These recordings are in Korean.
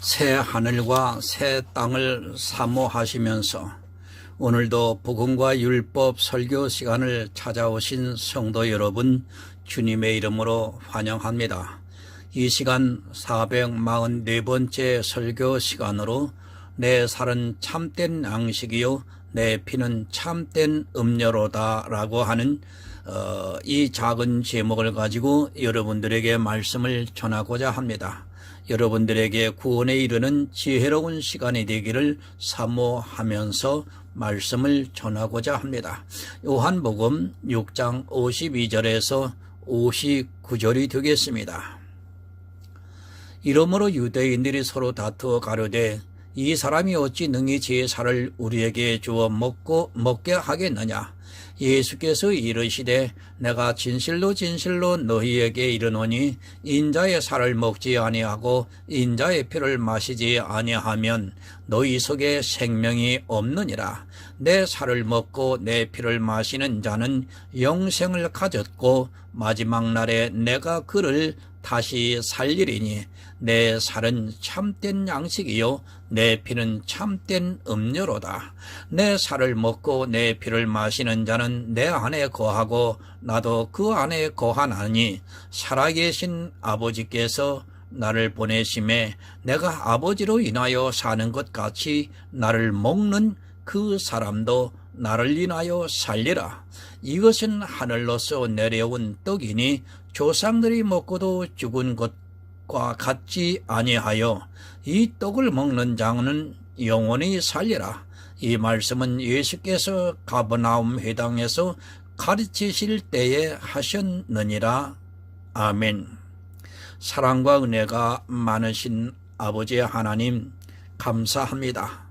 새 하늘과 새 땅을 사모하시면서 오늘도 복음과 율법 설교 시간을 찾아오신 성도 여러분, 주님의 이름으로 환영합니다. 이 시간 444번째 설교 시간으로 내 살은 참된 양식이요 내 피는 참된 음료로다 라고 하는 이 작은 제목을 가지고 여러분들에게 말씀을 전하고자 합니다. 여러분들에게 구원에 이르는 지혜로운 시간이 되기를 사모하면서 말씀을 전하고자 합니다. 요한복음 6장 52절에서 59절이 되겠습니다. 이러므로 유대인들이 서로 다투어 가로되 이 사람이 어찌 능히 제사를 우리에게 주어 먹게 하겠느냐. 예수께서 이르시되 내가 진실로 진실로 너희에게 이르노니 인자의 살을 먹지 아니하고 인자의 피를 마시지 아니하면 너희 속에 생명이 없느니라. 내 살을 먹고 내 피를 마시는 자는 영생을 가졌고 마지막 날에 내가 그를 다시 살리리니 내 살은 참된 양식이요 내 피는 참된 음료로다. 내 살을 먹고 내 피를 마시는 자는 내 안에 거하고 나도 그 안에 거하나니 살아계신 아버지께서 나를 보내심에 내가 아버지로 인하여 사는 것 같이 나를 먹는 그 사람도 나를 인하여 살리라. 이것은 하늘로서 내려온 떡이니 조상들이 먹고도 죽은 것과 같지 아니하여 이 떡을 먹는 자는 영원히 살리라. 이 말씀은 예수께서 가버나움 회당에서 가르치실 때에 하셨느니라. 아멘. 사랑과 은혜가 많으신 아버지 하나님 감사합니다.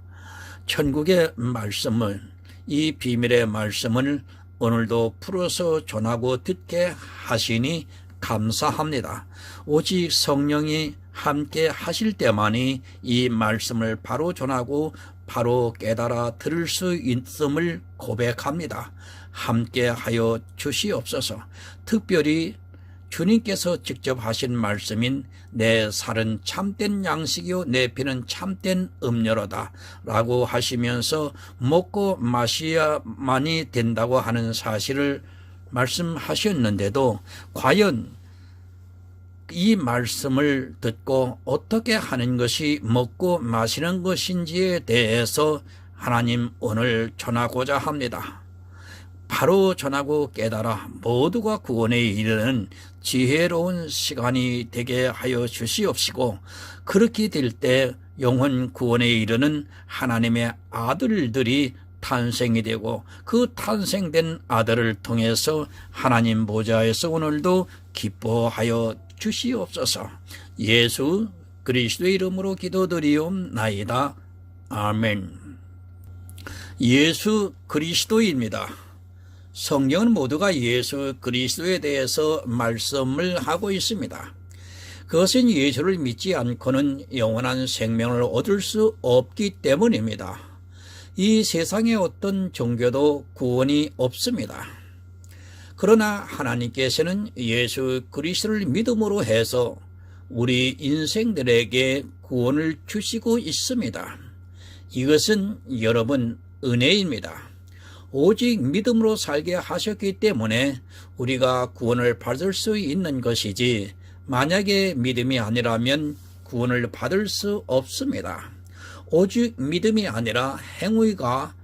천국의 말씀을, 이 비밀의 말씀을 오늘도 풀어서 전하고 듣게 하시니 감사합니다. 오직 성령이 함께 하실 때만이 이 말씀을 바로 전하고 바로 깨달아 들을 수 있음을 고백합니다. 함께 하여 주시옵소서. 특별히 주님께서 직접 하신 말씀인 내 살은 참된 양식이요 내 피는 참된 음료로다 라고 하시면서 먹고 마셔야만이 된다고 하는 사실을 말씀하셨는데도 과연 이 말씀을 듣고 어떻게 하는 것이 먹고 마시는 것인지에 대해서 하나님 오늘 전하고자 합니다. 바로 전하고 깨달아 모두가 구원에 이르는 지혜로운 시간이 되게 하여 주시옵시고, 그렇게 될 때 영혼 구원에 이르는 하나님의 아들들이 탄생이 되고 그 탄생된 아들을 통해서 하나님 보좌에서 오늘도 기뻐하여 주시옵소서. 예수 그리스도의 이름으로 기도드리옵나이다. 아멘. 예수 그리스도입니다. 성경은 모두가 예수 그리스도에 대해서 말씀을 하고 있습니다. 그것은 예수를 믿지 않고는 영원한 생명을 얻을 수 없기 때문입니다. 이 세상에 어떤 종교도 구원이 없습니다. 그러나 하나님께서는 예수 그리스도를 믿음으로 해서 우리 인생들에게 구원을 주시고 있습니다. 이것은 여러분 은혜입니다. 오직 믿음으로 살게 하셨기 때문에 우리가 구원을 받을 수 있는 것이지, 만약에 믿음이 아니라면 구원을 받을 수 없습니다. 오직 믿음이 아니라 행위가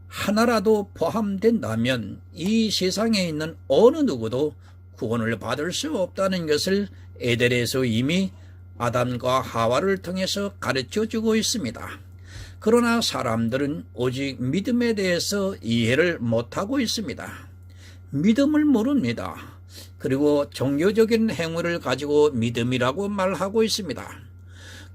하나라도 포함된다면 이 세상에 있는 어느 누구도 구원을 받을 수 없다는 것을 에덴에서 이미 아담과 하와를 통해서 가르쳐주고 있습니다. 그러나 사람들은 오직 믿음에 대해서 이해를 못하고 있습니다. 믿음을 모릅니다. 그리고 종교적인 행위를 가지고 믿음이라고 말하고 있습니다.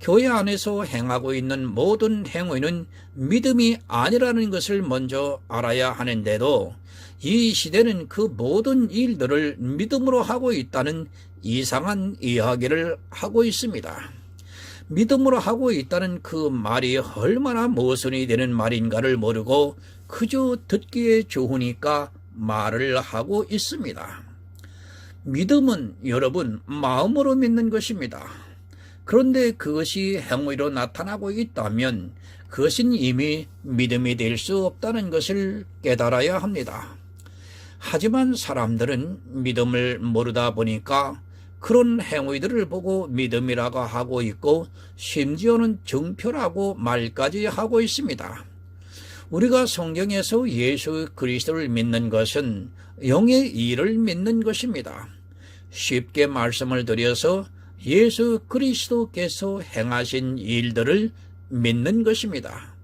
교회 안에서 행하고 있는 모든 행위는 믿음이 아니라는 것을 먼저 알아야 하는데도 이 시대는 그 모든 일들을 믿음으로 하고 있다는 이상한 이야기를 하고 있습니다. 믿음으로 하고 있다는 그 말이 얼마나 모순이 되는 말인가를 모르고 그저 듣기에 좋으니까 말을 하고 있습니다. 믿음은 여러분 마음으로 믿는 것입니다. 그런데 그것이 행위로 나타나고 있다면 그것은 이미 믿음이 될 수 없다는 것을 깨달아야 합니다. 하지만 사람들은 믿음을 모르다 보니까 그런 행위들을 보고 믿음이라고 하고 있고 심지어는 정표라고 말까지 하고 있습니다. 우리가 성경에서 예수 그리스도를 믿는 것은 영의 일을 믿는 것입니다. 쉽게 말씀을 드려서 예수 그리스도께서 행하신 일들을 믿는 것입니다.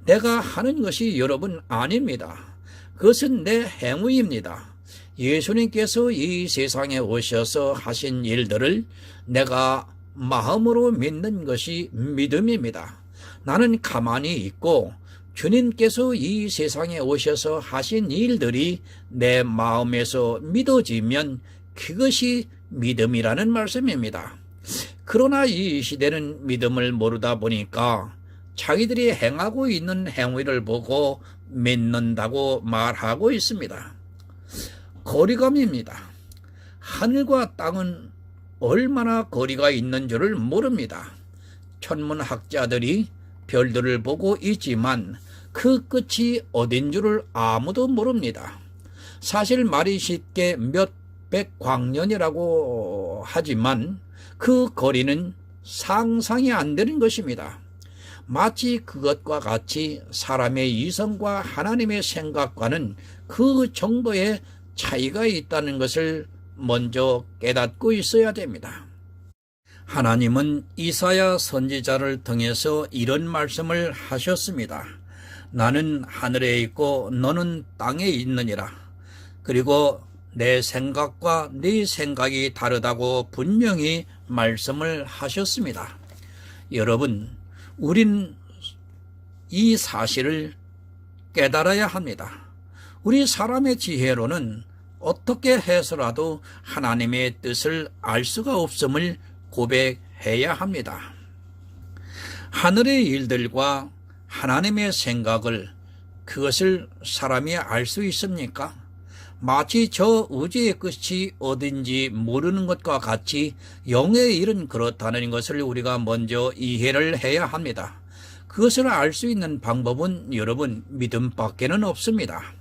내가 하는 것이 여러분 아닙니다. 그것은 내 행위입니다. 예수님께서 이 세상에 오셔서 하신 일들을 내가 마음으로 믿는 것이 믿음입니다. 나는 가만히 있고 주님께서 이 세상에 오셔서 하신 일들이 내 마음에서 믿어지면 그것이 믿음이라는 말씀입니다. 그러나 이 시대는 믿음을 모르다 보니까 자기들이 행하고 있는 행위를 보고 믿는다고 말하고 있습니다. 거리감입니다. 하늘과 땅은 얼마나 거리가 있는 줄을 모릅니다. 천문학자들이 별들을 보고 있지만 그 끝이 어딘 줄을 아무도 모릅니다. 사실 말이 쉽게 몇백 광년이라고 하지만 그 거리는 상상이 안 되는 것입니다. 마치 그것과 같이 사람의 이성과 하나님의 생각과는 그 정도의 차이가 있다는 것을 먼저 깨닫고 있어야 됩니다. 하나님은 이사야 선지자를 통해서 이런 말씀을 하셨습니다. 나는 하늘에 있고 너는 땅에 있느니라. 그리고 내 생각과 네 생각이 다르다고 분명히 말씀을 하셨습니다. 여러분, 우린 이 사실을 깨달아야 합니다. 우리 사람의 지혜로는 어떻게 해서라도 하나님의 뜻을 알 수가 없음을 고백해야 합니다. 하늘의 일들과 하나님의 생각을 그것을 사람이 알 수 있습니까? 마치 저 우주의 끝이 어딘지 모르는 것과 같이 영의 일은 그렇다는 것을 우리가 먼저 이해를 해야 합니다. 그것을 알 수 있는 방법은 여러분 믿음밖에는 없습니다.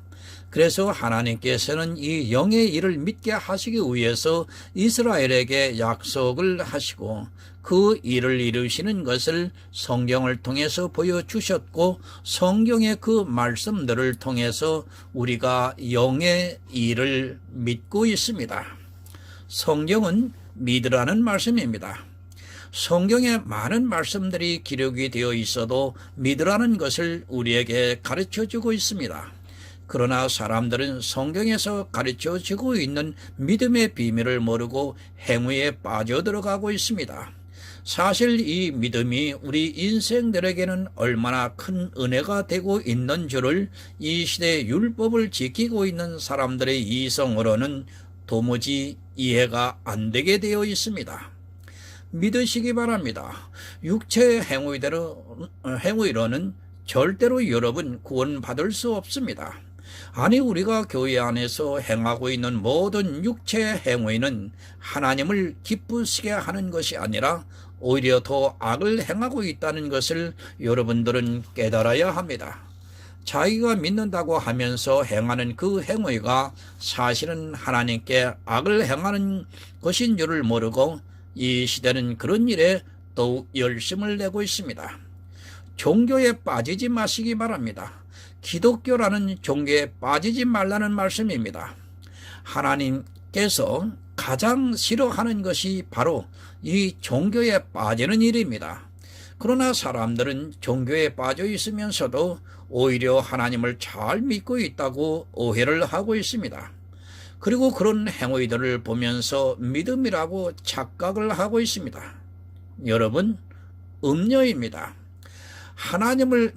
그래서 하나님께서는 이 영의 일을 믿게 하시기 위해서 이스라엘에게 약속을 하시고 그 일을 이루시는 것을 성경을 통해서 보여주셨고 성경의 그 말씀들을 통해서 우리가 영의 일을 믿고 있습니다. 성경은 믿으라는 말씀입니다. 성경에 많은 말씀들이 기록이 되어 있어도 믿으라는 것을 우리에게 가르쳐주고 있습니다. 그러나 사람들은 성경에서 가르쳐주고 있는 믿음의 비밀을 모르고 행위에 빠져들어가고 있습니다. 사실 이 믿음이 우리 인생들에게는 얼마나 큰 은혜가 되고 있는 줄을 이 시대의 율법을 지키고 있는 사람들의 이성으로는 도무지 이해가 안 되게 되어 있습니다. 믿으시기 바랍니다. 육체의 행위로는 절대로 여러분 구원받을 수 없습니다. 아니 우리가 교회 안에서 행하고 있는 모든 육체의 행위는 하나님을 기쁘시게 하는 것이 아니라 오히려 더 악을 행하고 있다는 것을 여러분들은 깨달아야 합니다. 자기가 믿는다고 하면서 행하는 그 행위가 사실은 하나님께 악을 행하는 것인 줄을 모르고 이 시대는 그런 일에 더욱 열심을 내고 있습니다. 종교에 빠지지 마시기 바랍니다. 기독교라는 종교에 빠지지 말라는 말씀입니다. 하나님께서 가장 싫어하는 것이 바로 이 종교에 빠지는 일입니다. 그러나 사람들은 종교에 빠져 있으면서도 오히려 하나님을 잘 믿고 있다고 오해를 하고 있습니다. 그리고 그런 행위들을 보면서 믿음이라고 착각을 하고 있습니다. 여러분, 음료입니다. 하나님을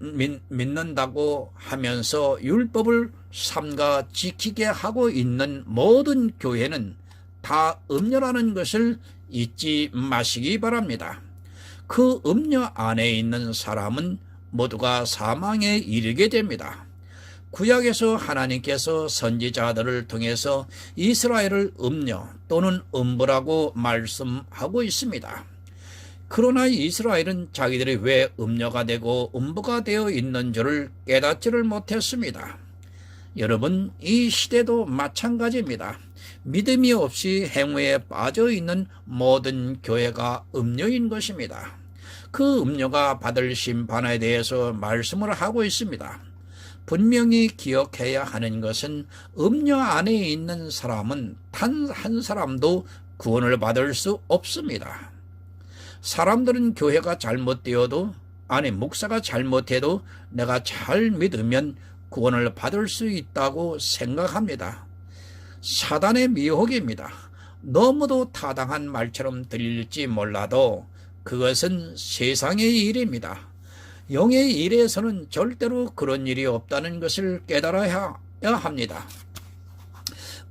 믿는다고 하면서 율법을 삼가 지키게 하고 있는 모든 교회는 다 음료라는 것을 잊지 마시기 바랍니다. 그 음료 안에 있는 사람은 모두가 사망에 이르게 됩니다. 구약에서 하나님께서 선지자들을 통해서 이스라엘을 음료 또는 음부라고 말씀하고 있습니다. 그러나 이스라엘은 자기들이 왜 음녀가 되고 음부가 되어 있는 줄을 깨닫지를 못했습니다. 여러분, 이 시대도 마찬가지입니다. 믿음이 없이 행위에 빠져 있는 모든 교회가 음녀인 것입니다. 그 음녀가 받을 심판에 대해서 말씀을 하고 있습니다. 분명히 기억해야 하는 것은 음녀 안에 있는 사람은 단 한 사람도 구원을 받을 수 없습니다. 사람들은 교회가 잘못되어도, 아니 목사가 잘못해도 내가 잘 믿으면 구원을 받을 수 있다고 생각합니다. 사단의 미혹입니다. 너무도 타당한 말처럼 들릴지 몰라도 그것은 세상의 일입니다. 영의 일에서는 절대로 그런 일이 없다는 것을 깨달아야 합니다.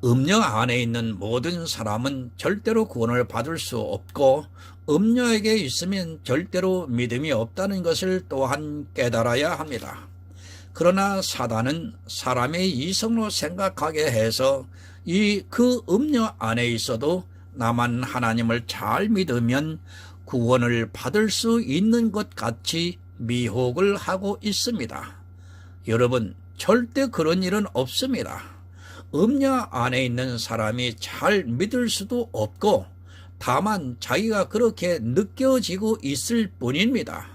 음녀 안에 있는 모든 사람은 절대로 구원을 받을 수 없고 음녀에게 있으면 절대로 믿음이 없다는 것을 또한 깨달아야 합니다. 그러나 사단은 사람의 이성으로 생각하게 해서 그 음녀 안에 있어도 나만 하나님을 잘 믿으면 구원을 받을 수 있는 것 같이 미혹을 하고 있습니다. 여러분, 절대 그런 일은 없습니다. 음녀 안에 있는 사람이 잘 믿을 수도 없고 다만 자기가 그렇게 느껴지고 있을 뿐입니다.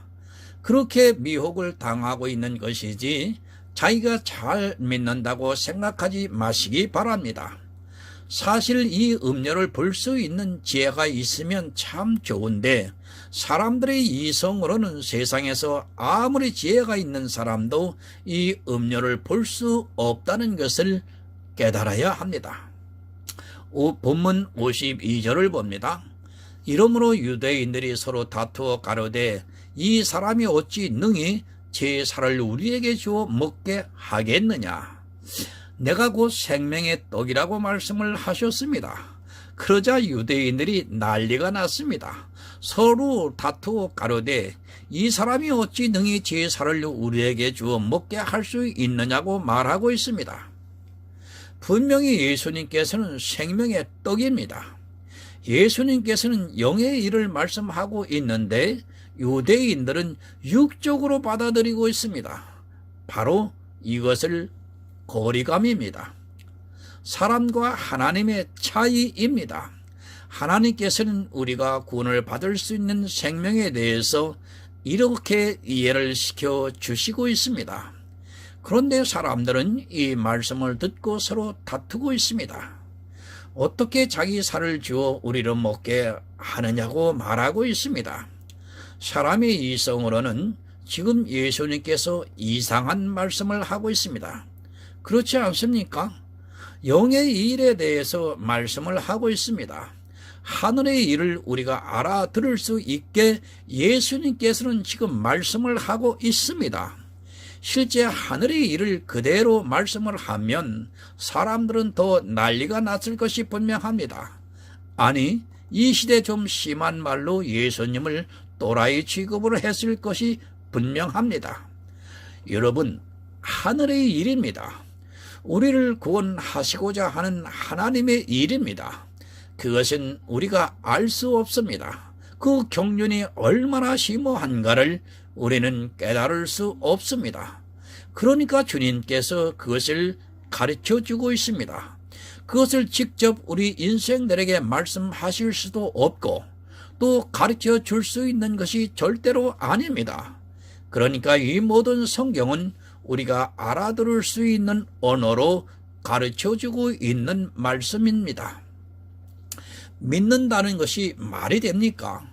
그렇게 미혹을 당하고 있는 것이지 자기가 잘 믿는다고 생각하지 마시기 바랍니다. 사실 이 음녀를 볼 수 있는 지혜가 있으면 참 좋은데 사람들의 이성으로는 세상에서 아무리 지혜가 있는 사람도 이 음녀를 볼 수 없다는 것을 깨달아야 합니다. 본문 52절을 봅니다. 이러므로 유대인들이 서로 다투어 가로되 이 사람이 어찌 능히 제 살을 우리에게 주어 먹게 하겠느냐. 내가 곧 생명의 떡이라고 말씀을 하셨습니다. 그러자 유대인들이 난리가 났습니다. 서로 다투어 가로되 이 사람이 어찌 능히 제 살을 우리에게 주어 먹게 할 수 있느냐고 말하고 있습니다. 분명히 예수님께서는 생명의 떡입니다. 예수님께서는 영의 일을 말씀하고 있는데 유대인들은 육적으로 받아들이고 있습니다. 바로 이것을 거리감입니다. 사람과 하나님의 차이입니다. 하나님께서는 우리가 구원을 받을 수 있는 생명에 대해서 이렇게 이해를 시켜 주시고 있습니다. 그런데 사람들은 이 말씀을 듣고 서로 다투고 있습니다. 어떻게 자기 살을 주어 우리를 먹게 하느냐고 말하고 있습니다. 사람의 이성으로는 지금 예수님께서 이상한 말씀을 하고 있습니다. 그렇지 않습니까? 영의 일에 대해서 말씀을 하고 있습니다. 하늘의 일을 우리가 알아들을 수 있게 예수님께서는 지금 말씀을 하고 있습니다. 실제 하늘의 일을 그대로 말씀을 하면 사람들은 더 난리가 났을 것이 분명합니다. 아니, 이 시대 좀 심한 말로 예수님을 또라이 취급으로 했을 것이 분명합니다. 여러분, 하늘의 일입니다. 우리를 구원하시고자 하는 하나님의 일입니다. 그것은 우리가 알 수 없습니다. 그 경륜이 얼마나 심오한가를 우리는 깨달을 수 없습니다. 그러니까 주님께서 그것을 가르쳐주고 있습니다. 그것을 직접 우리 인생들에게 말씀하실 수도 없고 또 가르쳐 줄 수 있는 것이 절대로 아닙니다. 그러니까 이 모든 성경은 우리가 알아들을 수 있는 언어로 가르쳐주고 있는 말씀입니다. 믿는다는 것이 말이 됩니까?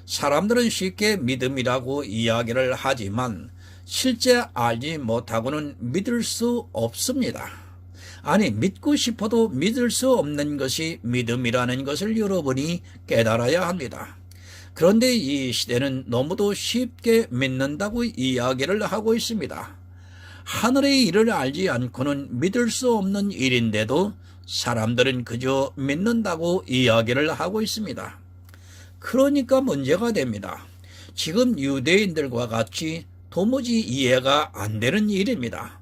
사람들은 쉽게 믿음이라고 이야기를 하지만 실제 알지 못하고는 믿을 수 없습니다. 아니, 믿고 싶어도 믿을 수 없는 것이 믿음이라는 것을 여러분이 깨달아야 합니다. 그런데 이 시대는 너무도 쉽게 믿는다고 이야기를 하고 있습니다. 하늘의 일을 알지 않고는 믿을 수 없는 일인데도 사람들은 그저 믿는다고 이야기를 하고 있습니다. 그러니까 문제가 됩니다. 지금 유대인들과 같이 도무지 이해가 안 되는 일입니다.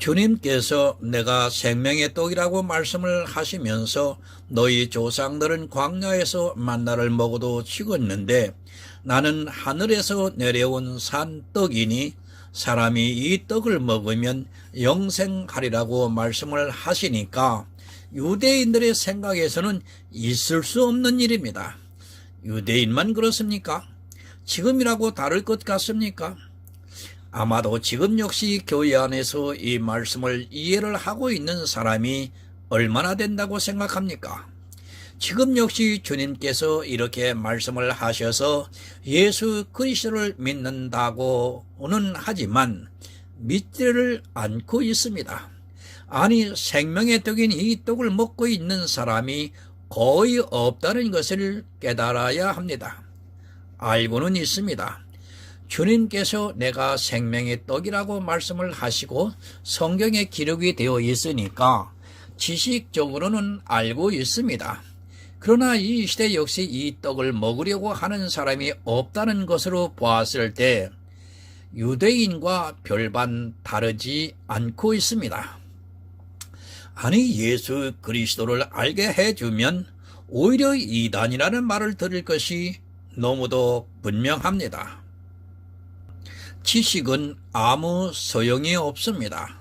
주님께서 내가 생명의 떡이라고 말씀을 하시면서 너희 조상들은 광야에서 만나를 먹어도 죽었는데 나는 하늘에서 내려온 산 떡이니 사람이 이 떡을 먹으면 영생하리라고 말씀을 하시니까 유대인들의 생각에서는 있을 수 없는 일입니다. 유대인만 그렇습니까? 지금이라고 다를 것 같습니까? 아마도 지금 역시 교회 안에서 이 말씀을 이해를 하고 있는 사람이 얼마나 된다고 생각합니까? 지금 역시 주님께서 이렇게 말씀을 하셔서 예수 그리스도를 믿는다고는 하지만 믿지를 않고 있습니다. 아니, 생명의 떡인 이 떡을 먹고 있는 사람이 거의 없다는 것을 깨달아야 합니다. 알고는 있습니다. 주님께서 내가 생명의 떡이라고 말씀을 하시고 성경에 기록이 되어 있으니까 지식적으로는 알고 있습니다. 그러나 이 시대 역시 이 떡을 먹으려고 하는 사람이 없다는 것으로 보았을 때 유대인과 별반 다르지 않고 있습니다. 아니, 예수 그리스도를 알게 해주면 오히려 이단이라는 말을 들을 것이 너무도 분명합니다. 지식은 아무 소용이 없습니다.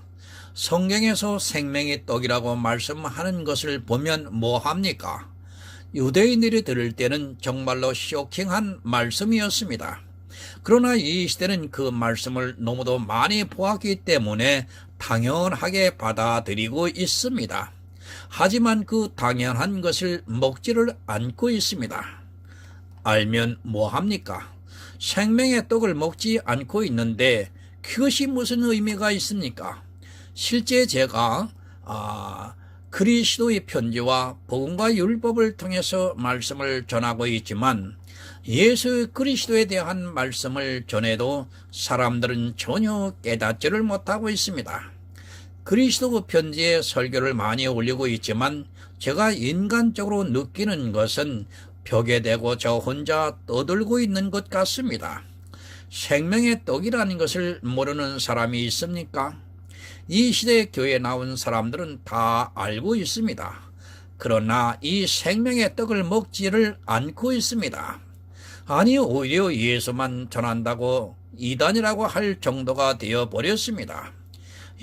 성경에서 생명의 떡이라고 말씀하는 것을 보면 뭐합니까? 유대인들이 들을 때는 정말로 쇼킹한 말씀이었습니다. 그러나 이 시대는 그 말씀을 너무도 많이 보았기 때문에 당연하게 받아들이고 있습니다. 하지만 그 당연한 것을 먹지를 않고 있습니다. 알면 뭐합니까? 생명의 떡을 먹지 않고 있는데 그것이 무슨 의미가 있습니까? 실제 제가 그리스도의 편지와 복음과 율법을 통해서 말씀을 전하고 있지만 예수 그리스도에 대한 말씀을 전해도 사람들은 전혀 깨닫지를 못하고 있습니다. 그리스도 편지에 설교를 많이 올리고 있지만 제가 인간적으로 느끼는 것은 벽에 대고 저 혼자 떠들고 있는 것 같습니다. 생명의 떡이라는 것을 모르는 사람이 있습니까? 이 시대 교회에 나온 사람들은 다 알고 있습니다. 그러나 이 생명의 떡을 먹지를 않고 있습니다. 아니, 오히려 예수만 전한다고 이단이라고 할 정도가 되어버렸습니다.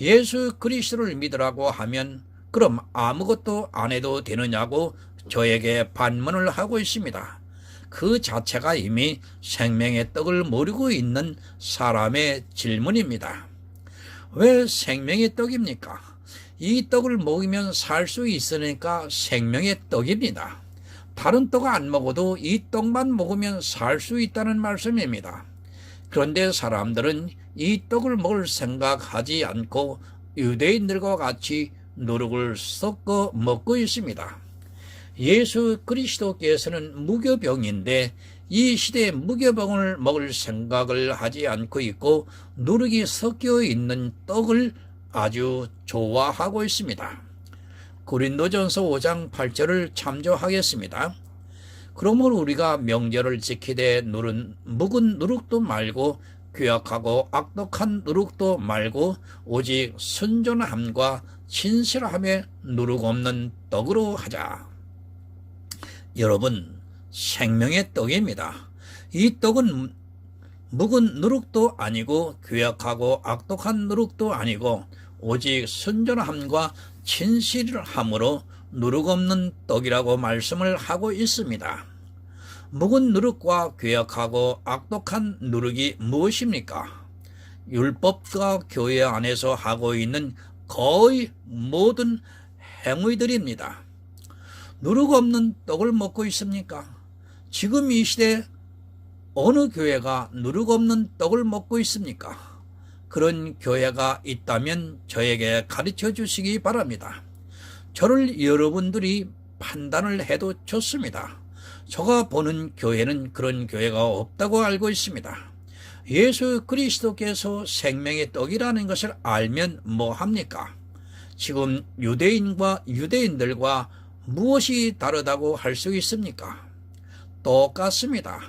예수 그리스도를 믿으라고 하면 그럼 아무것도 안 해도 되느냐고 저에게 반문을 하고 있습니다. 그 자체가 이미 생명의 떡을 모르고 있는 사람의 질문입니다. 왜 생명의 떡입니까? 이 떡을 먹으면 살 수 있으니까 생명의 떡입니다. 다른 떡 안 먹어도 이 떡만 먹으면 살 수 있다는 말씀입니다. 그런데 사람들은 이 떡을 먹을 생각하지 않고 유대인들과 같이 누룩을 섞어 먹고 있습니다. 예수 그리스도께서는 무교병인데 이 시대에 무교병을 먹을 생각을 하지 않고 있고 누룩이 섞여 있는 떡을 아주 좋아하고 있습니다. 고린도전서 5장 8절을 참조하겠습니다. 그러므로 우리가 명절을 지키되 묵은 누룩도 말고 괴악하고 악독한 누룩도 말고 오직 순전함과 진실함에 누룩 없는 떡으로 하자. 여러분, 생명의 떡입니다. 이 떡은 묵은 누룩도 아니고 괴악하고 악독한 누룩도 아니고 오직 순전함과 진실함으로 누룩 없는 떡이라고 말씀을 하고 있습니다. 묵은 누룩과 괴악하고 악독한 누룩이 무엇입니까? 율법과 교회 안에서 하고 있는 거의 모든 행위들입니다. 누룩 없는 떡을 먹고 있습니까? 지금 이 시대에 어느 교회가 누룩 없는 떡을 먹고 있습니까? 그런 교회가 있다면 저에게 가르쳐 주시기 바랍니다. 저를 여러분들이 판단을 해도 좋습니다. 제가 보는 교회는 그런 교회가 없다고 알고 있습니다. 예수 그리스도께서 생명의 떡이라는 것을 알면 뭐합니까? 지금 유대인들과 무엇이 다르다고 할 수 있습니까? 똑같습니다.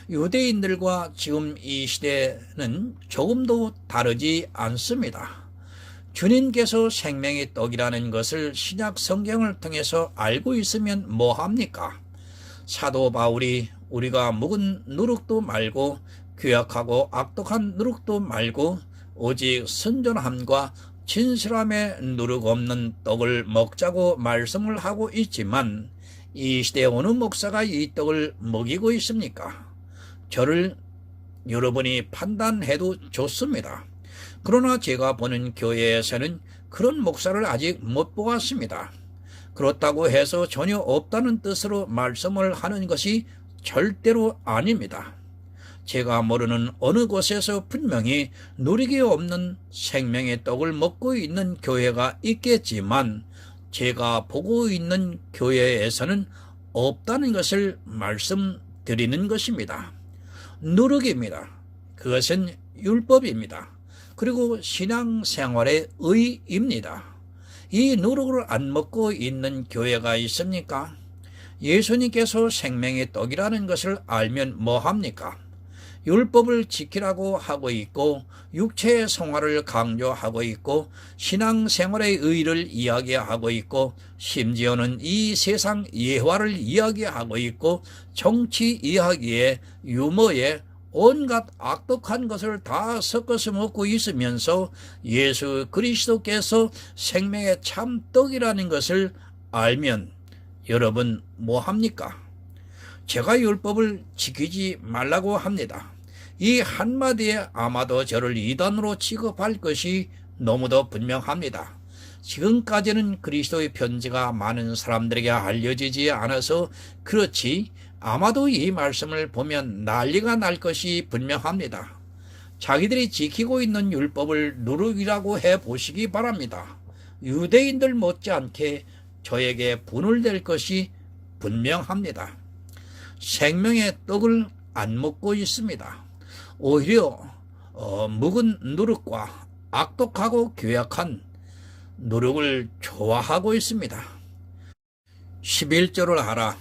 유대인들과 지금 이 시대는 조금도 다르지 않습니다. 주님께서 생명의 떡이라는 것을 신약 성경을 통해서 알고 있으면 뭐합니까? 사도 바울이 우리가 묵은 누룩도 말고 괴악하고 악독한 누룩도 말고 오직 선전함과 진실함에 누룩 없는 떡을 먹자고 말씀을 하고 있지만 이 시대에 어느 목사가 이 떡을 먹이고 있습니까? 저를 여러분이 판단해도 좋습니다. 그러나 제가 보는 교회에서는 그런 목사를 아직 못 보았습니다. 그렇다고 해서 전혀 없다는 뜻으로 말씀을 하는 것이 절대로 아닙니다. 제가 모르는 어느 곳에서 분명히 누리기 없는 생명의 떡을 먹고 있는 교회가 있겠지만 제가 보고 있는 교회에서는 없다는 것을 말씀드리는 것입니다. 누룩입니다. 그것은 율법입니다. 그리고 신앙생활의 의입니다. 이 누룩을 안 먹고 있는 교회가 있습니까? 예수님께서 생명의 떡이라는 것을 알면 뭐합니까? 율법을 지키라고 하고 있고 육체의 성화를 강조하고 있고 신앙생활의 의를 이야기하고 있고 심지어는 이 세상 예화를 이야기하고 있고 정치 이야기에 유머에 온갖 악독한 것을 다 섞어서 먹고 있으면서 예수 그리스도께서 생명의 참 떡이라는 것을 알면 여러분 뭐합니까? 제가 율법을 지키지 말라고 합니다. 이 한마디에 아마도 저를 이단으로 취급할 것이 너무도 분명합니다. 지금까지는 그리스도의 편지가 많은 사람들에게 알려지지 않아서 그렇지 아마도 이 말씀을 보면 난리가 날 것이 분명합니다. 자기들이 지키고 있는 율법을 누룩이라고 해보시기 바랍니다. 유대인들 못지않게 저에게 분울될 것이 분명합니다. 생명의 떡을 안 먹고 있습니다. 오히려 묵은 누룩과 악독하고 괴악한 누룩을 좋아하고 있습니다. 11조를 하라,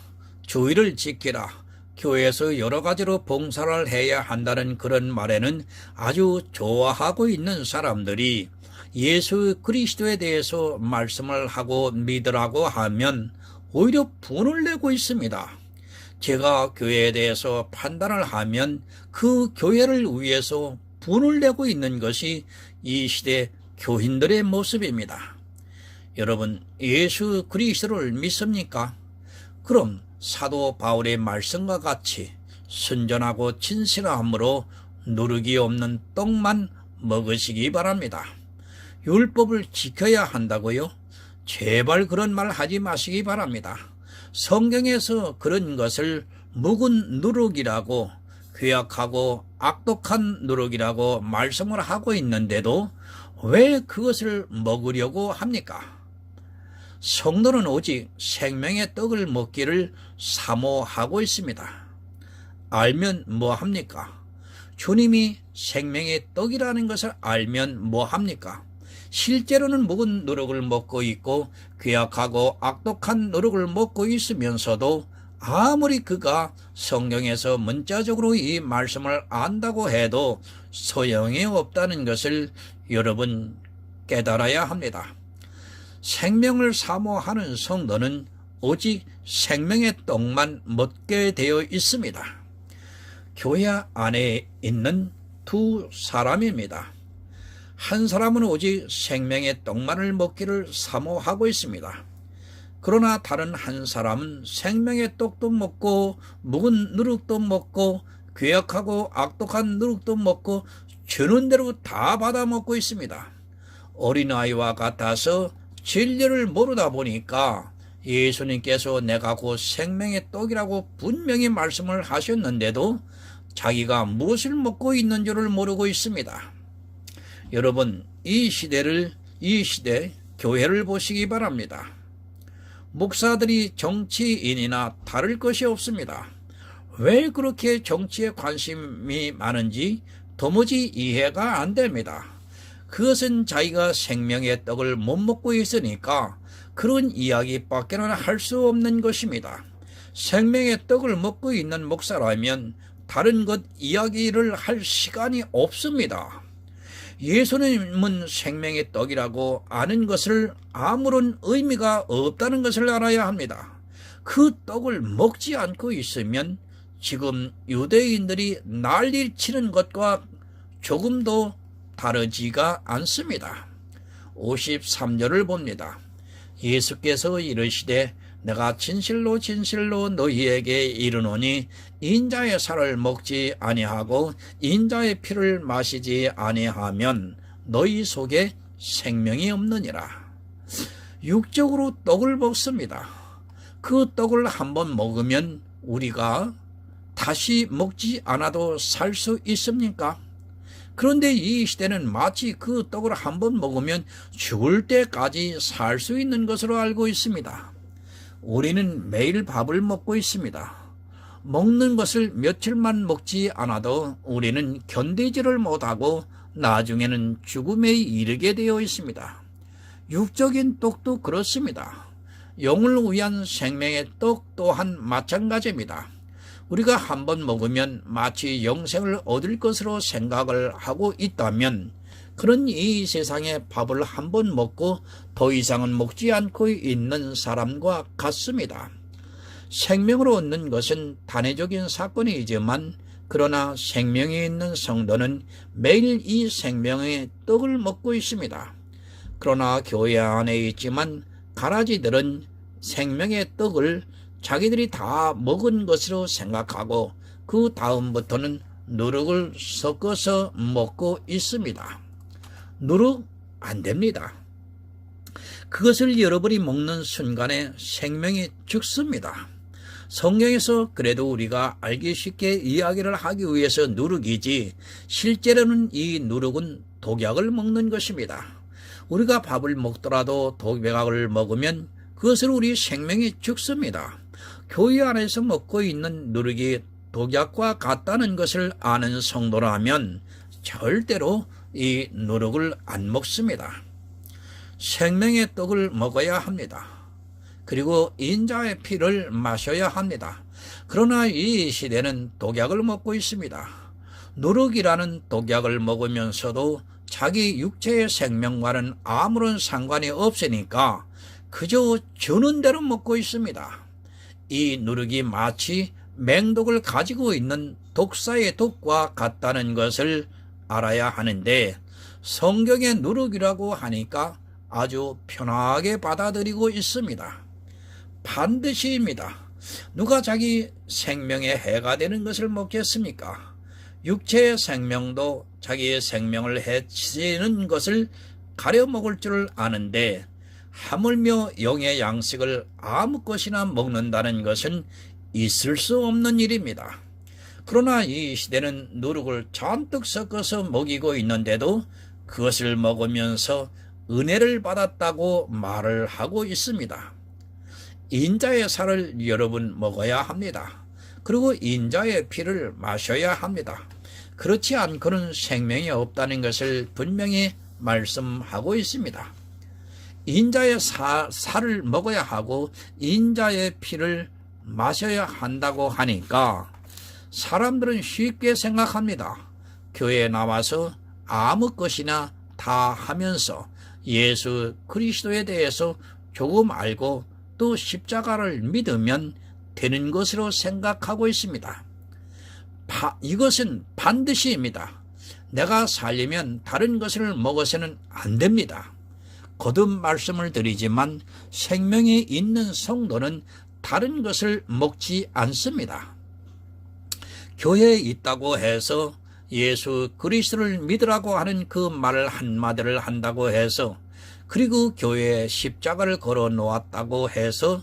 주의를 지키라, 교회에서 여러 가지로 봉사를 해야 한다는 그런 말에는 아주 좋아하고 있는 사람들이 예수 그리스도에 대해서 말씀을 하고 믿으라고 하면 오히려 분을 내고 있습니다. 제가 교회에 대해서 판단을 하면 그 교회를 위해서 분을 내고 있는 것이 이 시대 교인들의 모습입니다. 여러분, 예수 그리스도를 믿습니까? 그럼 사도 바울의 말씀과 같이 순전하고 진실함으로 누룩이 없는 떡만 먹으시기 바랍니다. 율법을 지켜야 한다고요? 제발 그런 말 하지 마시기 바랍니다. 성경에서 그런 것을 묵은 누룩이라고 괴악하고 악독한 누룩이라고 말씀을 하고 있는데도 왜 그것을 먹으려고 합니까? 성도는 오직 생명의 떡을 먹기를 사모하고 있습니다. 알면 뭐합니까? 주님이 생명의 떡이라는 것을 알면 뭐합니까? 실제로는 묵은 누룩을 먹고 있고 괴악하고 악독한 누룩을 먹고 있으면서도 아무리 그가 성경에서 문자적으로 이 말씀을 안다고 해도 소용이 없다는 것을 여러분 깨달아야 합니다. 생명을 사모하는 성도는 오직 생명의 떡만 먹게 되어 있습니다. 교회 안에 있는 두 사람입니다. 한 사람은 오직 생명의 떡만을 먹기를 사모하고 있습니다. 그러나 다른 한 사람은 생명의 떡도 먹고 묵은 누룩도 먹고 괴악하고 악독한 누룩도 먹고 주는 대로 다 받아 먹고 있습니다. 어린아이와 같아서 진리를 모르다 보니까 예수님께서 내가 곧 생명의 떡이라고 분명히 말씀을 하셨는데도 자기가 무엇을 먹고 있는 줄을 모르고 있습니다. 여러분, 이 시대 교회를 보시기 바랍니다. 목사들이 정치인이나 다를 것이 없습니다. 왜 그렇게 정치에 관심이 많은지 도무지 이해가 안 됩니다. 그것은 자기가 생명의 떡을 못 먹고 있으니까 그런 이야기밖에는 할 수 없는 것입니다. 생명의 떡을 먹고 있는 목사라면 다른 것 이야기를 할 시간이 없습니다. 예수님은 생명의 떡이라고 아는 것을 아무런 의미가 없다는 것을 알아야 합니다. 그 떡을 먹지 않고 있으면 지금 유대인들이 난리치는 것과 조금도 다르지가 않습니다. 53절을 봅니다. 예수께서 이르시되 내가 진실로 진실로 너희에게 이르노니 인자의 살을 먹지 아니하고 인자의 피를 마시지 아니하면 너희 속에 생명이 없느니라. 육적으로 떡을 먹습니다. 그 떡을 한번 먹으면 우리가 다시 먹지 않아도 살 수 있습니까? 그런데 이 시대는 마치 그 떡을 한번 먹으면 죽을 때까지 살 수 있는 것으로 알고 있습니다. 우리는 매일 밥을 먹고 있습니다. 먹는 것을 며칠만 먹지 않아도 우리는 견디지를 못하고 나중에는 죽음에 이르게 되어 있습니다. 육적인 떡도 그렇습니다. 영을 위한 생명의 떡 또한 마찬가지입니다. 우리가 한번 먹으면 마치 영생을 얻을 것으로 생각을 하고 있다면 그런 이 세상에 밥을 한번 먹고 더 이상은 먹지 않고 있는 사람과 같습니다. 생명을 얻는 것은 단회적인 사건이지만 그러나 생명이 있는 성도는 매일 이 생명의 떡을 먹고 있습니다. 그러나 교회 안에 있지만 가라지들은 생명의 떡을 자기들이 다 먹은 것으로 생각하고 그 다음부터는 누룩을 섞어서 먹고 있습니다. 누룩 안 됩니다. 그것을 여러분이 먹는 순간에 생명이 죽습니다. 성경에서 그래도 우리가 알기 쉽게 이야기를 하기 위해서 누룩이지 실제로는 이 누룩은 독약을 먹는 것입니다. 우리가 밥을 먹더라도 독약을 먹으면 그것을 우리 생명이 죽습니다. 교회 안에서 먹고 있는 누룩이 독약과 같다는 것을 아는 성도라면 절대로 이 누룩을 안 먹습니다. 생명의 떡을 먹어야 합니다. 그리고 인자의 피를 마셔야 합니다. 그러나 이 시대는 독약을 먹고 있습니다. 누룩이라는 독약을 먹으면서도 자기 육체의 생명과는 아무런 상관이 없으니까 그저 주는 대로 먹고 있습니다. 이 누룩이 마치 맹독을 가지고 있는 독사의 독과 같다는 것을 알아야 하는데 성경의 누룩이라고 하니까 아주 편하게 받아들이고 있습니다. 반드시입니다. 누가 자기 생명에 해가 되는 것을 먹겠습니까? 육체의 생명도 자기의 생명을 해치는 것을 가려 먹을 줄 아는데 하물며 영의 양식을 아무 것이나 먹는다는 것은 있을 수 없는 일입니다. 그러나 이 시대는 누룩을 잔뜩 섞어서 먹이고 있는데도 그것을 먹으면서 은혜를 받았다고 말을 하고 있습니다. 인자의 살을 여러분 먹어야 합니다. 그리고 인자의 피를 마셔야 합니다. 그렇지 않고는 생명이 없다는 것을 분명히 말씀하고 있습니다. 인자의 살을 먹어야 하고 인자의 피를 마셔야 한다고 하니까 사람들은 쉽게 생각합니다. 교회에 나와서 아무 것이나 다 하면서 예수 그리스도에 대해서 조금 알고 또 십자가를 믿으면 되는 것으로 생각하고 있습니다. 이것은 반드시입니다. 내가 살려면 다른 것을 먹어서는 안 됩니다. 거듭 말씀을 드리지만 생명이 있는 성도는 다른 것을 먹지 않습니다. 교회에 있다고 해서 예수 그리스도를 믿으라고 하는 그 말 한마디를 한다고 해서 그리고 교회에 십자가를 걸어 놓았다고 해서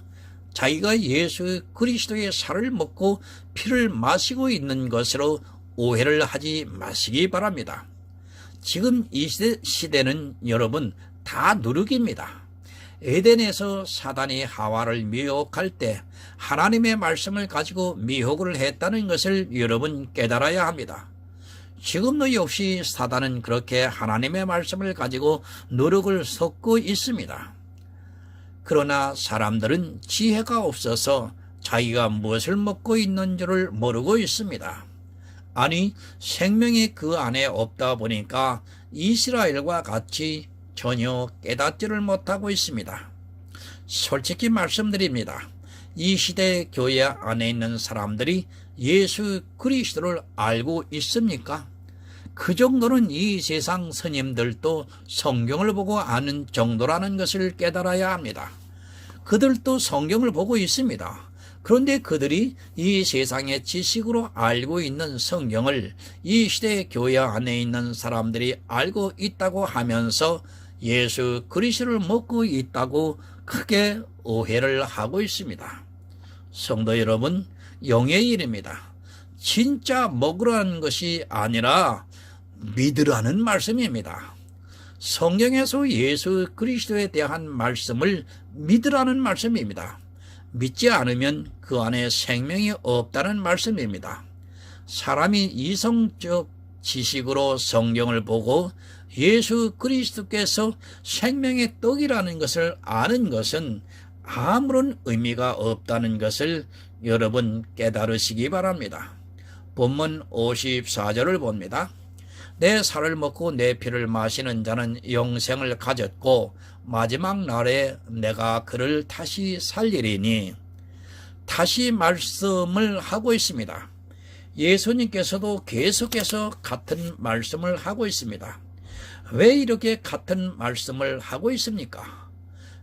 자기가 예수 그리스도의 살을 먹고 피를 마시고 있는 것으로 오해를 하지 마시기 바랍니다. 지금 이 시대는 여러분 다 누룩입니다. 에덴에서 사단이 하와를 미혹할 때 하나님의 말씀을 가지고 미혹을 했다는 것을 여러분 깨달아야 합니다. 지금도 역시 사단은 그렇게 하나님의 말씀을 가지고 누룩을 섞고 있습니다. 그러나 사람들은 지혜가 없어서 자기가 무엇을 먹고 있는 줄을 모르고 있습니다. 아니, 생명이 그 안에 없다 보니까 이스라엘과 같이 전혀 깨닫지를 못하고 있습니다. 솔직히 말씀드립니다. 이 시대 교회 안에 있는 사람들이 예수 그리스도를 알고 있습니까? 그 정도는 이 세상 스님들도 성경을 보고 아는 정도라는 것을 깨달아야 합니다. 그들도 성경을 보고 있습니다. 그런데 그들이 이 세상의 지식으로 알고 있는 성경을 이 시대 교회 안에 있는 사람들이 알고 있다고 하면서 예수 그리스도를 먹고 있다고 크게 오해를 하고 있습니다. 성도 여러분, 영의 일입니다. 진짜 먹으라는 것이 아니라 믿으라는 말씀입니다. 성경에서 예수 그리스도에 대한 말씀을 믿으라는 말씀입니다. 믿지 않으면 그 안에 생명이 없다는 말씀입니다. 사람이 이성적 지식으로 성경을 보고 예수 그리스도께서 생명의 떡이라는 것을 아는 것은 아무런 의미가 없다는 것을 여러분 깨달으시기 바랍니다. 본문 54절을 봅니다. 내 살을 먹고 내 피를 마시는 자는 영생을 가졌고 마지막 날에 내가 그를 다시 살리리니. 다시 말씀을 하고 있습니다. 예수님께서도 계속해서 같은 말씀을 하고 있습니다. 왜 이렇게 같은 말씀을 하고 있습니까?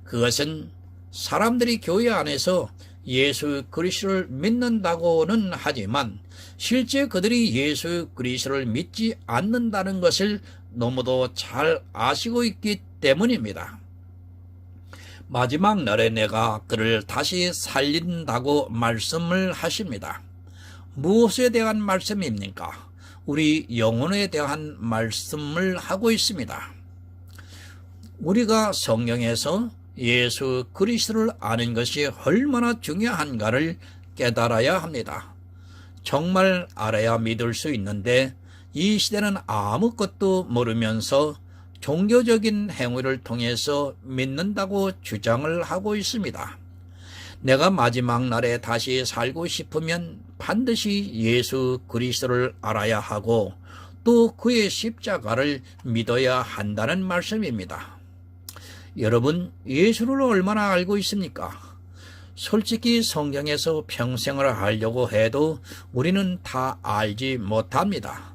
그것은 사람들이 교회 안에서 예수 그리스도를 믿는다고는 하지만 실제 그들이 예수 그리스도를 믿지 않는다는 것을 너무도 잘 아시고 있기 때문입니다. 마지막 날에 내가 그를 다시 살린다고 말씀을 하십니다. 무엇에 대한 말씀입니까? 우리 영혼에 대한 말씀을 하고 있습니다. 우리가 성경에서 예수 그리스도를 아는 것이 얼마나 중요한가를 깨달아야 합니다. 정말 알아야 믿을 수 있는데 이 시대는 아무것도 모르면서 종교적인 행위를 통해서 믿는다고 주장을 하고 있습니다. 내가 마지막 날에 다시 살고 싶으면 반드시 예수 그리스도를 알아야 하고 또 그의 십자가를 믿어야 한다는 말씀입니다. 여러분, 예수를 얼마나 알고 있습니까? 솔직히 성경에서 평생을 알려고 해도 우리는 다 알지 못합니다.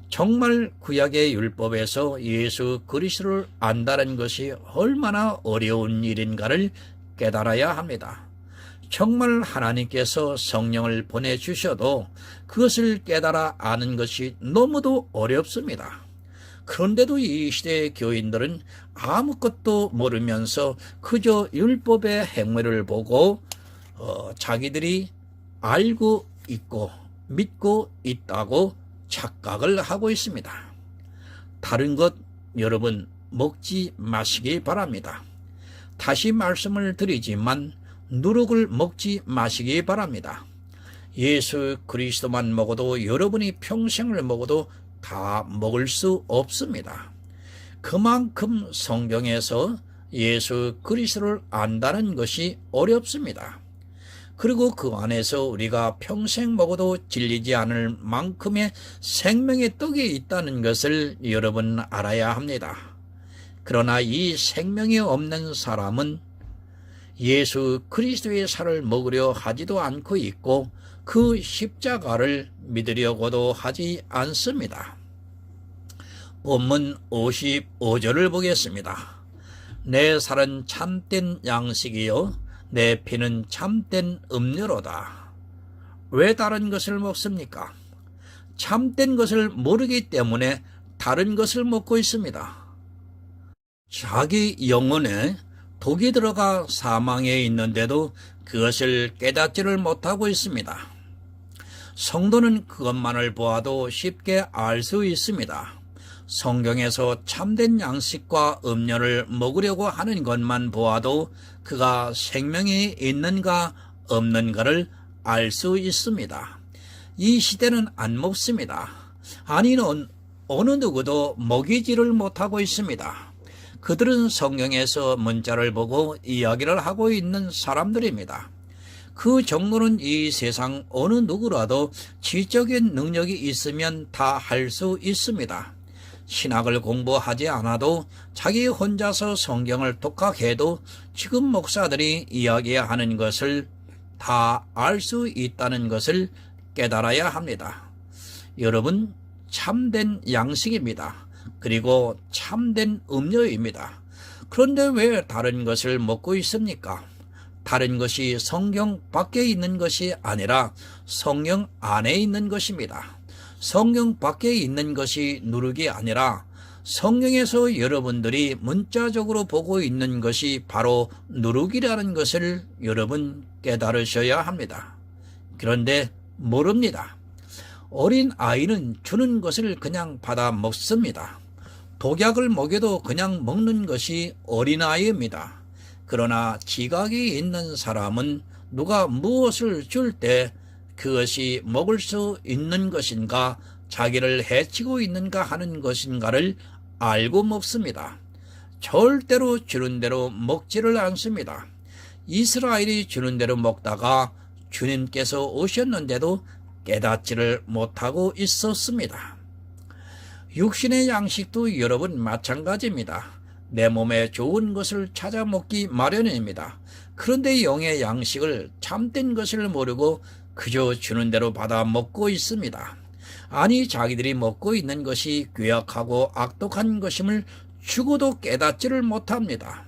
정말 구약의 율법에서 예수 그리스도를 안다는 것이 얼마나 어려운 일인가를 깨달아야 합니다. 정말 하나님께서 성령을 보내주셔도 그것을 깨달아 아는 것이 너무도 어렵습니다. 그런데도 이 시대의 교인들은 아무것도 모르면서 그저 율법의 행위를 보고 자기들이 알고 있고 믿고 있다고 착각을 하고 있습니다. 다른 것 여러분 먹지 마시기 바랍니다. 다시 말씀을 드리지만 누룩을 먹지 마시기 바랍니다. 예수 그리스도만 먹어도 여러분이 평생을 먹어도 다 먹을 수 없습니다. 그만큼 성경에서 예수 그리스도를 안다는 것이 어렵습니다. 그리고 그 안에서 우리가 평생 먹어도 질리지 않을 만큼의 생명의 떡이 있다는 것을 여러분 알아야 합니다. 그러나 이 생명이 없는 사람은 예수 그리스도의 살을 먹으려 하지도 않고 있고 그 십자가를 믿으려고도 하지 않습니다. 본문 55절을 보겠습니다. 내 살은 참된 양식이요 내 피는 참된 음료로다. 왜 다른 것을 먹습니까? 참된 것을 모르기 때문에 다른 것을 먹고 있습니다. 자기 영혼에 독이 들어가 사망에 있는데도 그것을 깨닫지를 못하고 있습니다. 성도는 그것만을 보아도 쉽게 알 수 있습니다. 성경에서 참된 양식과 음료를 먹으려고 하는 것만 보아도 그가 생명이 있는가 없는가를 알 수 있습니다. 이 시대는 안 먹습니다. 아니는 어느 누구도 먹이지를 못하고 있습니다. 그들은 성경에서 문자를 보고 이야기를 하고 있는 사람들입니다. 그 정도는 이 세상 어느 누구라도 지적인 능력이 있으면 다 할 수 있습니다. 신학을 공부하지 않아도 자기 혼자서 성경을 독학해도 지금 목사들이 이야기하는 것을 다 알 수 있다는 것을 깨달아야 합니다. 여러분, 참된 양식입니다. 그리고 참된 음료입니다. 그런데 왜 다른 것을 먹고 있습니까? 다른 것이 성경 밖에 있는 것이 아니라 성경 안에 있는 것입니다. 성경 밖에 있는 것이 누룩이 아니라 성경에서 여러분들이 문자적으로 보고 있는 것이 바로 누룩이라는 것을 여러분 깨달으셔야 합니다. 그런데 모릅니다. 어린 아이는 주는 것을 그냥 받아 먹습니다. 독약을 먹여도 그냥 먹는 것이 어린아이입니다. 그러나 지각이 있는 사람은 누가 무엇을 줄 때 그것이 먹을 수 있는 것인가, 자기를 해치고 있는가 하는 것인가를 알고 먹습니다. 절대로 주는 대로 먹지를 않습니다. 이스라엘이 주는 대로 먹다가 주님께서 오셨는데도 깨닫지를 못하고 있었습니다. 육신의 양식도 여러분 마찬가지입니다. 내 몸에 좋은 것을 찾아 먹기 마련입니다. 그런데 영의 양식을 참된 것을 모르고 그저 주는 대로 받아 먹고 있습니다. 아니, 자기들이 먹고 있는 것이 괴악하고 악독한 것임을 죽어도 깨닫지를 못합니다.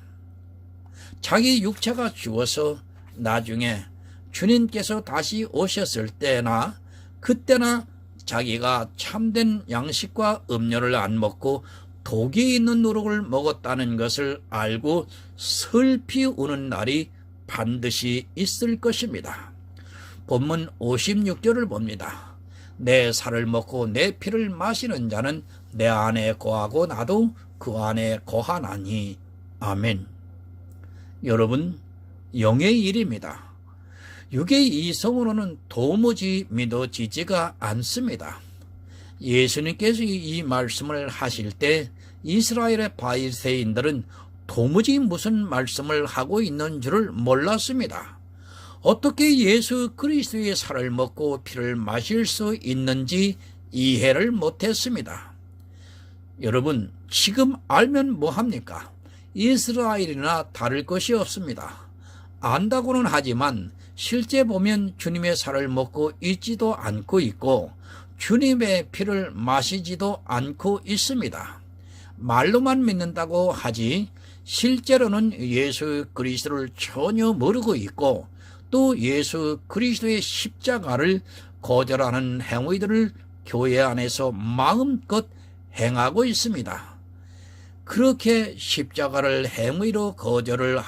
자기 육체가 죽어서 나중에 주님께서 다시 오셨을 때나 그때나 자기가 참된 양식과 음료를 안 먹고 독이 있는 누룩을 먹었다는 것을 알고 슬피 우는 날이 반드시 있을 것입니다. 본문 56절을 봅니다. 내 살을 먹고 내 피를 마시는 자는 내 안에 거하고 나도 그 안에 거하나니. 아멘. 여러분, 영의 일입니다. 육의 이성으로는 도무지 믿어지지가 않습니다. 예수님께서 이 말씀을 하실 때 이스라엘의 바리새인들은 도무지 무슨 말씀을 하고 있는 줄을 몰랐습니다. 어떻게 예수 그리스도의 살을 먹고 피를 마실 수 있는지 이해를 못했습니다. 여러분, 지금 알면 뭐합니까? 이스라엘이나 다를 것이 없습니다. 안다고는 하지만 실제 보면 주님의 살을 먹고 있지도 않고 있고 주님의 피를 마시지도 않고 있습니다. 말로만 믿는다고 하지 실제로는 예수 그리스도를 전혀 모르고 있고 또 예수 그리스도의 십자가를 거절하는 행위들을 교회 안에서 마음껏 행하고 있습니다. 그렇게 십자가를 행위로 거절을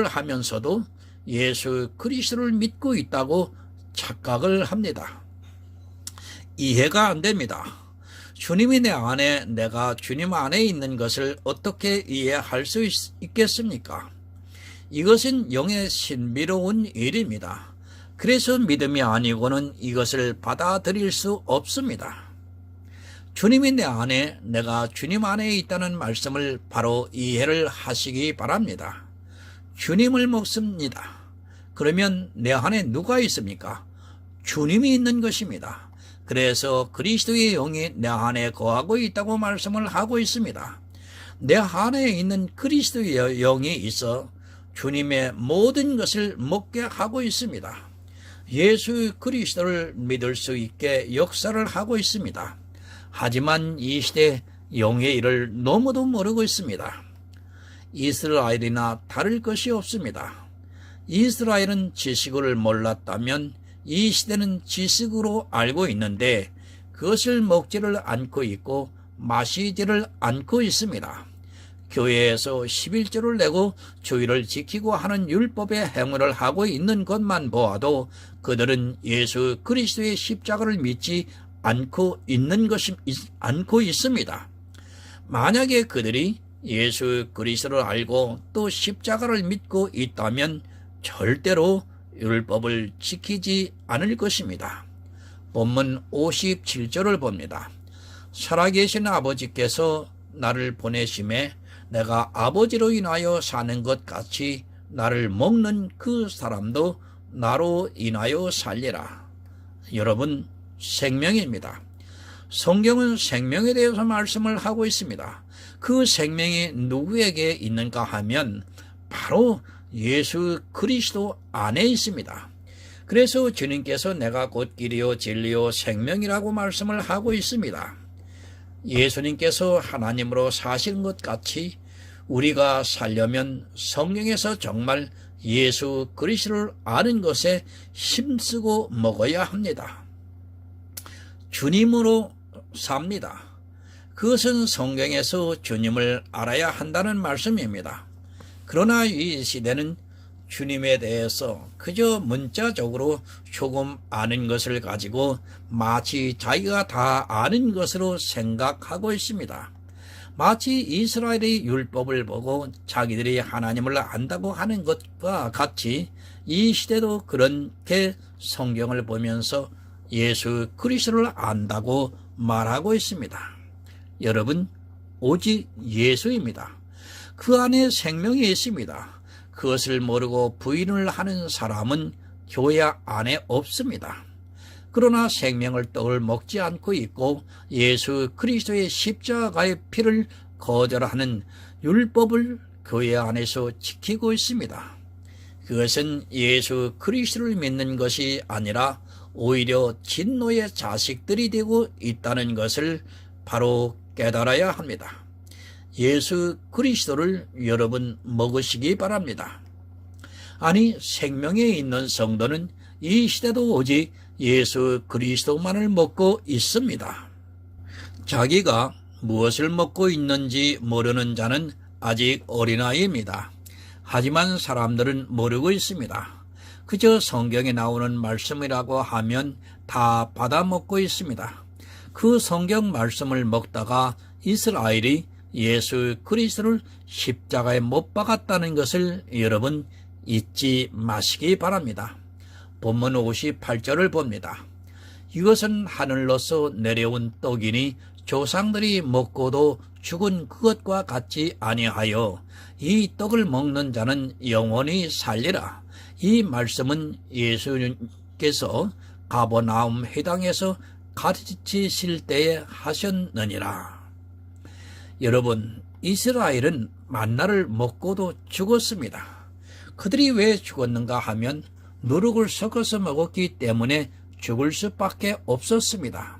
하면서도 예수 그리스도를 믿고 있다고 착각을 합니다. 이해가 안 됩니다. 주님이 내 안에, 내가 주님 안에 있는 것을 어떻게 이해할 수 있겠습니까? 이것은 영의 신비로운 일입니다. 그래서 믿음이 아니고는 이것을 받아들일 수 없습니다. 주님이 내 안에, 내가 주님 안에 있다는 말씀을 바로 이해를 하시기 바랍니다. 주님을 먹습니다. 그러면 내 안에 누가 있습니까? 주님이 있는 것입니다. 그래서 그리스도의 영이 내 안에 거하고 있다고 말씀을 하고 있습니다. 내 안에 있는 그리스도의 영이 있어 주님의 모든 것을 먹게 하고 있습니다. 예수 그리스도를 믿을 수 있게 역사를 하고 있습니다. 하지만 이 시대 영의 일을 너무도 모르고 있습니다. 이스라엘이나 다를 것이 없습니다. 이스라엘은 지식을 몰랐다면 이 시대는 지식으로 알고 있는데 그것을 먹지를 않고 있고 마시지를 않고 있습니다. 교회에서 11조를 내고 주의를 지키고 하는 율법의 행위를 하고 있는 것만 보아도 그들은 예수 그리스도의 십자가를 믿지 않고 있습니다. 만약에 그들이 예수 그리스도를 알고 또 십자가를 믿고 있다면 절대로 율법을 지키지 않을 것입니다. 본문 57절을 봅니다. 살아계신 아버지께서 나를 보내심에 내가 아버지로 인하여 사는 것 같이 나를 먹는 그 사람도 나로 인하여 살리라. 여러분, 생명입니다. 성경은 생명에 대해서 말씀을 하고 있습니다. 그 생명이 누구에게 있는가 하면 바로 예수 그리스도 안에 있습니다. 그래서 주님께서 내가 곧 길이요 진리요 생명이라고 말씀을 하고 있습니다. 예수님께서 하나님으로 사신 것 같이 우리가 살려면 성경에서 정말 예수 그리스도를 아는 것에 힘쓰고 먹어야 합니다. 주님으로 삽니다. 그것은 성경에서 주님을 알아야 한다는 말씀입니다. 그러나 이 시대는 주님에 대해서 그저 문자적으로 조금 아는 것을 가지고 마치 자기가 다 아는 것으로 생각하고 있습니다. 마치 이스라엘의 율법을 보고 자기들이 하나님을 안다고 하는 것과 같이 이 시대도 그렇게 성경을 보면서 예수 그리스도를 안다고 말하고 있습니다. 여러분, 오직 예수입니다. 그 안에 생명이 있습니다. 그것을 모르고 부인을 하는 사람은 교회 안에 없습니다. 그러나 생명을 떡을 먹지 않고 있고 예수 그리스도의 십자가의 피를 거절하는 율법을 교회 안에서 지키고 있습니다. 그것은 예수 그리스도를 믿는 것이 아니라 오히려 진노의 자식들이 되고 있다는 것을 바로 깨달아야 합니다. 예수 그리스도를 여러분 먹으시기 바랍니다. 아니, 생명에 있는 성도는 이 시대도 오직 예수 그리스도만을 먹고 있습니다. 자기가 무엇을 먹고 있는지 모르는 자는 아직 어린아이입니다. 하지만 사람들은 모르고 있습니다. 그저 성경에 나오는 말씀이라고 하면 다 받아먹고 있습니다. 그 성경 말씀을 먹다가 이스라엘이 예수 그리스도를 십자가에 못 박았다는 것을 여러분 잊지 마시기 바랍니다. 본문 58절을 봅니다. 이것은 하늘로서 내려온 떡이니 조상들이 먹고도 죽은 그것과 같지 아니하여 이 떡을 먹는 자는 영원히 살리라. 이 말씀은 예수님께서 가버나움 회당에서 가르치실 때에 하셨느니라. 여러분, 이스라엘은 만나를 먹고도 죽었습니다. 그들이 왜 죽었는가 하면 누룩을 섞어서 먹었기 때문에 죽을 수밖에 없었습니다.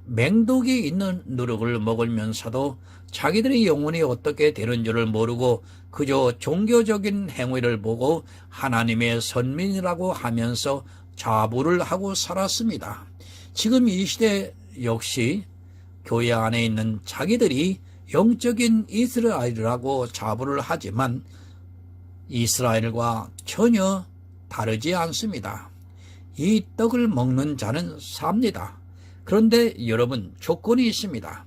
맹독이 있는 누룩을 먹으면서도 자기들의 영혼이 어떻게 되는 줄을 모르고 그저 종교적인 행위를 보고 하나님의 선민이라고 하면서 자부를 하고 살았습니다. 지금 이 시대 역시 교회 안에 있는 자기들이 영적인 이스라엘이라고 자부를 하지만 이스라엘과 전혀 다르지 않습니다. 이 떡을 먹는 자는 삽니다. 그런데 여러분, 조건이 있습니다.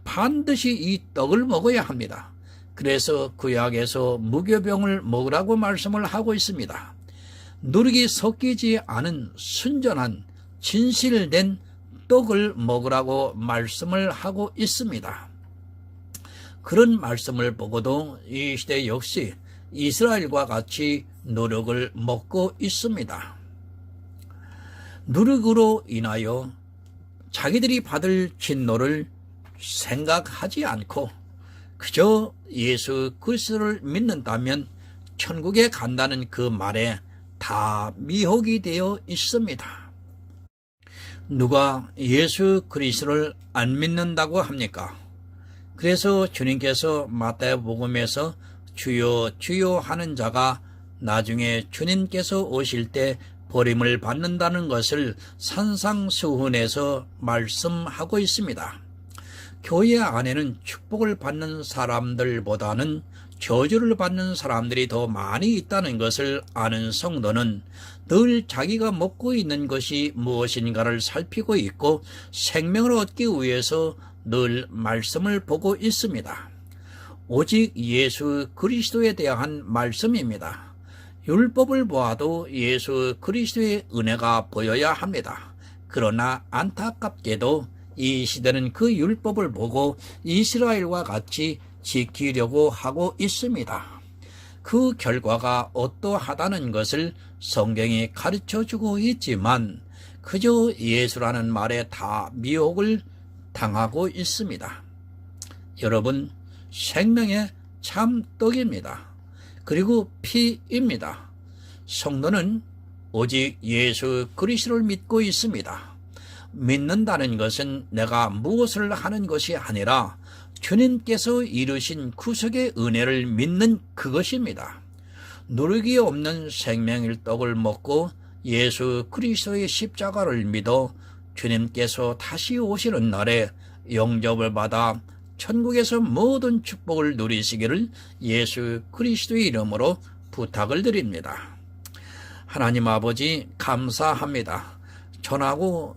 반드시 이 떡을 먹어야 합니다. 그래서 구약에서 무교병을 먹으라고 말씀을 하고 있습니다. 누룩이 섞이지 않은 순전한 진실된 떡을 먹으라고 말씀을 하고 있습니다. 그런 말씀을 보고도 이 시대 역시 이스라엘과 같이 누룩을 먹고 있습니다. 누룩으로 인하여 자기들이 받을 진노를 생각하지 않고 그저 예수 그리스도를 믿는다면 천국에 간다는 그 말에 다 미혹이 되어 있습니다. 누가 예수 그리스도를 안 믿는다고 합니까? 그래서 주님께서 마태복음에서 주여 주여 하는 자가 나중에 주님께서 오실 때 버림을 받는다는 것을 산상수훈에서 말씀하고 있습니다. 교회 안에는 축복을 받는 사람들보다는 저주를 받는 사람들이 더 많이 있다는 것을 아는 성도는 늘 자기가 먹고 있는 것이 무엇인가를 살피고 있고 생명을 얻기 위해서 늘 말씀을 보고 있습니다. 오직 예수 그리스도에 대한 말씀입니다. 율법을 보아도 예수 그리스도의 은혜가 보여야 합니다. 그러나 안타깝게도 이 시대는 그 율법을 보고 이스라엘과 같이 지키려고 하고 있습니다. 그 결과가 어떠하다는 것을 성경이 가르쳐주고 있지만 그저 예수라는 말에 다 미혹을 당하고 있습니다. 여러분, 생명의 참 떡입니다. 그리고 피입니다. 성도는 오직 예수 그리스도를 믿고 있습니다. 믿는다는 것은 내가 무엇을 하는 것이 아니라 주님께서 이루신 구속의 은혜를 믿는 그것입니다. 누르기 없는 생명의 떡을 먹고 예수 그리스도의 십자가를 믿어 주님께서 다시 오시는 날에 영접을 받아 천국에서 모든 축복을 누리시기를 예수 그리스도의 이름으로 부탁을 드립니다. 하나님 아버지, 감사합니다. 전하고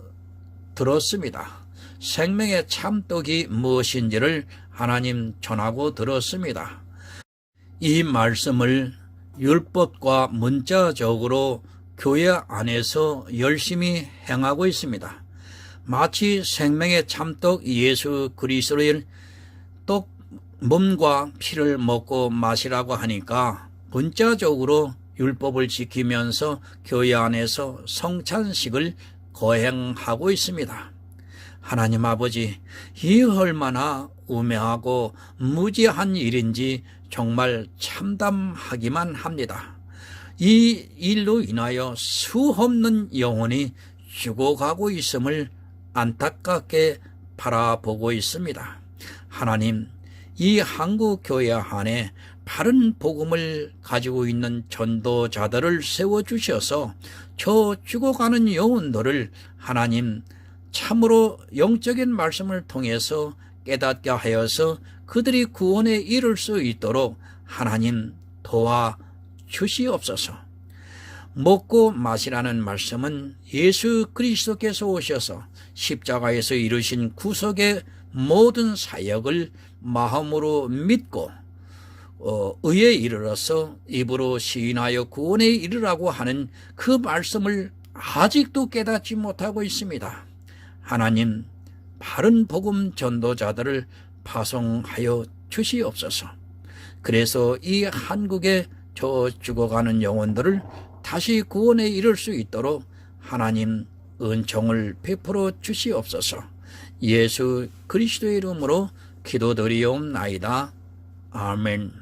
들었습니다. 생명의 참떡이 무엇인지를 하나님 전하고 들었습니다. 이 말씀을 율법과 문자적으로 교회 안에서 열심히 행하고 있습니다. 마치 생명의 참떡 예수 그리스도의 떡 몸과 피를 먹고 마시라고 하니까 문자적으로 율법을 지키면서 교회 안에서 성찬식을 거행하고 있습니다. 하나님 아버지, 이 얼마나 우매하고 무지한 일인지 정말 참담하기만 합니다. 이 일로 인하여 수없는 영혼이 죽어가고 있음을 안타깝게 바라보고 있습니다. 하나님, 이 한국 교회 안에 바른 복음을 가지고 있는 전도자들을 세워주셔서 저 죽어가는 영혼들을 하나님 참으로 영적인 말씀을 통해서 깨닫게 하여서 그들이 구원에 이를 수 있도록 하나님 도와주시옵소서. 먹고 마시라는 말씀은 예수 그리스도께서 오셔서 십자가에서 이루신 구속의 모든 사역을 마음으로 믿고 의에 이르러서 입으로 시인하여 구원에 이르라고 하는 그 말씀을 아직도 깨닫지 못하고 있습니다. 하나님, 바른 복음 전도자들을 파송하여 주시옵소서. 그래서 이 한국의 저 죽어가는 영혼들을 다시 구원에 이를 수 있도록 하나님 은총을 베풀어 주시옵소서. 예수 그리스도의 이름으로 기도드리옵나이다. 아멘.